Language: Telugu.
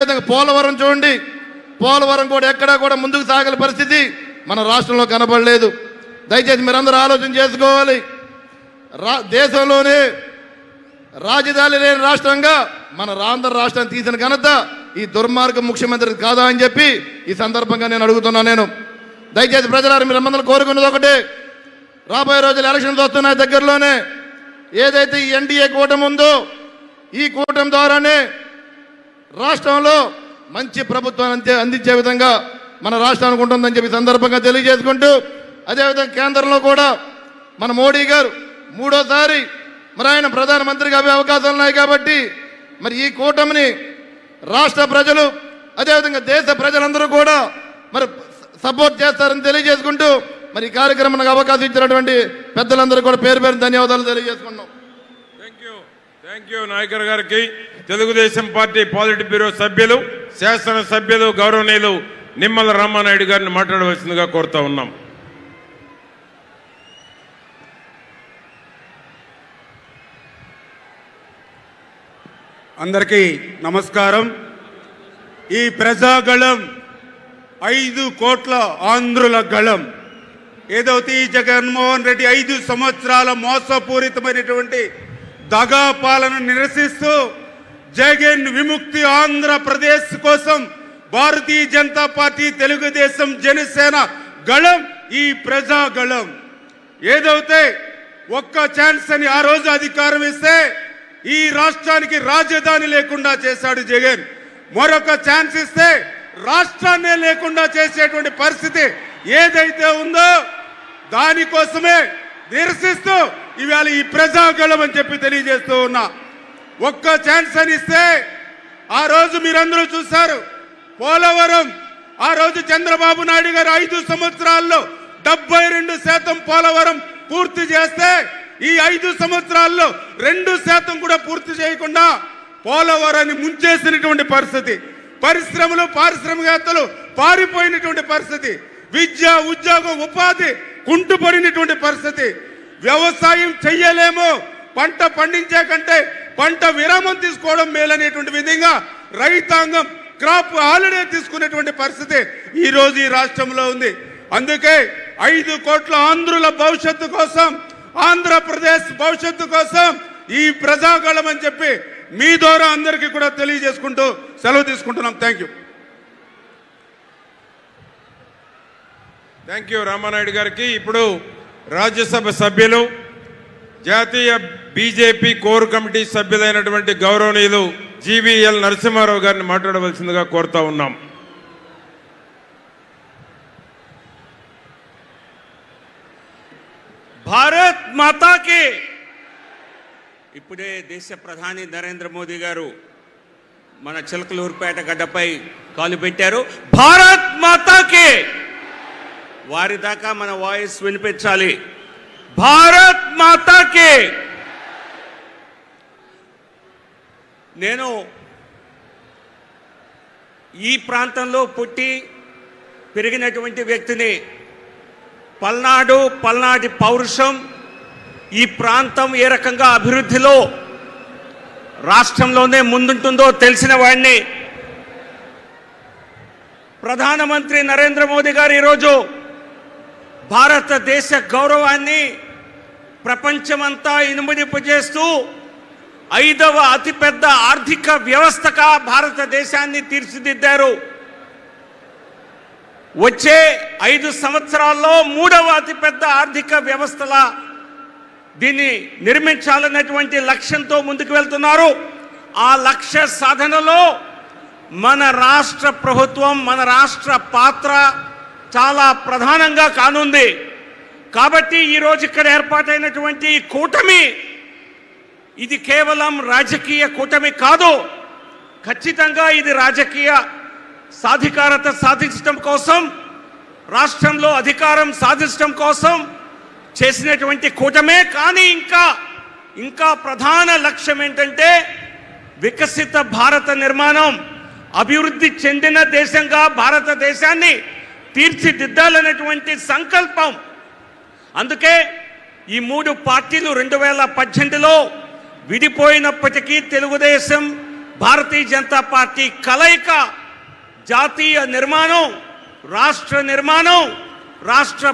పోలవరం చూడండి, పోలవరం కూడా ఎక్కడా కూడా ముందుకు సాగల పరిస్థితి మన రాష్ట్రంలో కనబడలేదు. దయచేసి మీరందరూ ఆలోచన చేసుకోవాలి. దేశంలోనే రాజధాని లేని రాష్ట్రంగా మన ఆంధ్ర రాష్ట్రాన్ని తీసిన ఘనత ఈ దుర్మార్గ ముఖ్యమంత్రి కాదా అని చెప్పి ఈ సందర్భంగా నేను అడుగుతున్నాను. నేను దయచేసి ప్రజలారా మీరందరూ కోరుకున్నది ఒకటే, రాబోయే రోజులు ఎలక్షన్స్ వస్తున్నాయి దగ్గరలోనే. ఏదైతే ఈ ఎన్డీఏ కూటమి ఉందో ఈ కూటమి ద్వారానే రాష్ట్రంలో మంచి ప్రభుత్వాన్ని అందించే విధంగా మన రాష్ట్రానికి ఉంటుందని చెప్పి సందర్భంగా తెలియజేసుకుంటూ, అదేవిధంగా కేంద్రంలో కూడా మన మోడీ గారు మూడోసారి మరి ఆయన ప్రధానమంత్రిగా అయ్యే అవకాశాలు ఉన్నాయి. కాబట్టి మరి ఈ కూటమిని రాష్ట్ర ప్రజలు అదేవిధంగా దేశ ప్రజలందరూ కూడా మరి సపోర్ట్ చేస్తారని తెలియజేసుకుంటూ, మరి ఈ కార్యక్రమానికి అవకాశం ఇచ్చినటువంటి పెద్దలందరూ కూడా పేరు పేరు ధన్యవాదాలు తెలియజేసుకున్నాం. థ్యాంక్ యూ నాయకర్ గారికి. తెలుగుదేశం పార్టీ పాలిట్ బ్యూరో సభ్యులు, శాసనసభ్యులు గౌరవనీయులు నిమ్మల రామానాయుడు గారిని మాట్లాడవలసిందిగా కోరుతా ఉన్నాం. అందరికీ నమస్కారం. ఈ ప్రజాగళం 5 కోట్ల ఆంధ్రుల గళం. ఏదైతే ఈ జగన్మోహన్ రెడ్డి 5 సంవత్సరాల మోసపూరితమైనటువంటి దగా పాలన నిరసిస్తూ జగన్ విముక్తి ఆంధ్రప్రదేశ్ కోసం భారతీయ జనతా పార్టీ, తెలుగుదేశం, జనసేన గళం ఈ ప్రజాగళం. ఏదైతే ఒక్క ఛాన్స్ అని ఆ రోజు అధికారం ఇస్తే ఈ రాష్ట్రానికి రాజధాని లేకుండా చేశాడు జగన్. మరొక ఛాన్స్ ఇస్తే రాష్ట్రాన్నే లేకుండా చేసేటువంటి పరిస్థితి ఏదైతే ఉందో దానికోసమే నిరసిస్తూ ఇవాళ ఈ ప్రజాగళం అని చెప్పి తెలియజేస్తూ ఉన్నా. ఒక్క ఛాన్స్ అని ఇస్తే ఆ రోజు మీరందరూ చూశారు పోలవరం. ఆ రోజు చంద్రబాబు నాయుడు గారు 5 సంవత్సరాల్లో 72% పోలవరం పూర్తి చేస్తే ఈ 5 సంవత్సరాల్లో 2% కూడా పూర్తి చేయకుండా పోలవరాన్ని ముంచేసినటువంటి పరిస్థితి. పరిశ్రమలు, పారిశ్రామికవేత్తలు పారిపోయినటువంటి పరిస్థితి. విద్య, ఉద్యోగం, ఉపాధి కుంటుపడినటువంటి పరిస్థితి. వ్యవసాయం చెయ్యలేము, పంట పండించే కంటే పంట విరామం తీసుకోవడం మేలనేటువంటి విధంగా రైతాంగం క్రాప్ హాలిడే తీసుకునేటువంటి పరిస్థితి ఈ రోజు ఈ రాష్ట్రంలో ఉంది. అందుకే 5 కోట్ల ఆంధ్రుల భవిష్యత్తు కోసం, ఆంధ్రప్రదేశ్ భవిష్యత్తు కోసం ఈ ప్రజాగళం అని చెప్పి మీ ద్వారా అందరికీ కూడా తెలియజేసుకుంటూ సెలవు తీసుకుంటున్నాం. థ్యాంక్ యూ రామానాయుడు గారికి. ఇప్పుడు రాజ్యసభ సభ్యులు, జాతీయ బీజేపీ కోర్ కమిటీ సభ్యులైనటువంటి గౌరవనీయులు జీవీఎల్ నరసింహారావు గారిని మాట్లాడవలసిందిగా కోరుతా ఉన్నాం. భారత్ మాతాకి. ఇప్పుడే దేశ ప్రధాని నరేంద్ర మోదీ గారు మన చిలకలూరుపేట గడ్డపై కాలు పెట్టారు. భారత్ మాతాకి. వారి దాకా మన వాయిస్ వినిపించాలి. భారత్ మాతాకి. నేను ఈ ప్రాంతంలో పుట్టి పెరిగినటువంటి వ్యక్తిని. పల్నాటి పౌరుషం, ఈ ప్రాంతం ఏ రకంగా అభివృద్ధిలో రాష్ట్రంలోనే ముందుంటుందో తెలిసిన వాడిని. ప్రధానమంత్రి నరేంద్ర మోదీ గారు ఈరోజు భారతదేశ గౌరవాన్ని ప్రపంచమంతా ఇనుమడింపజేస్తూ 5వ అతిపెద్ద ఆర్థిక వ్యవస్థగా భారతదేశాన్ని తీర్చిదిద్దారు. వచ్చే 5 సంవత్సరాల్లో 3వ అతిపెద్ద ఆర్థిక వ్యవస్థలా దీన్ని నిర్మించాలన్నటువంటి లక్ష్యంతో ముందుకు వెళ్తున్నారు. ఆ లక్ష్య సాధనలో మన రాష్ట్ర ప్రభుత్వం, మన రాష్ట్ర పాత్ర చాలా ప్రధానంగా కానుంది. కాబట్టి ఈరోజు ఇక్కడ ఏర్పాటైనటువంటి కూటమి ఇది కేవలం రాజకీయ కూటమి కాదు. ఖచ్చితంగా ఇది రాజకీయ సాధికారత సాధించడం కోసం, రాష్ట్రంలో అధికారం సాధించడం కోసం చేసినటువంటి కూటమే. కానీ ఇంకా ప్రధాన లక్ష్యం ఏంటంటే వికసిత భారత నిర్మాణం, అభివృద్ధి చెందిన దేశంగా భారతదేశాన్ని తీర్చిదిద్దాలనేటువంటి సంకల్పం. అందుకే ఈ 3 పార్టీలు 2018లో విడిపోయినప్పటికీ తెలుగుదేశం, భారతీయ జనతా పార్టీ కలయిక జాతీయ నిర్మాణం, రాష్ట్ర నిర్మాణం, రాష్ట్ర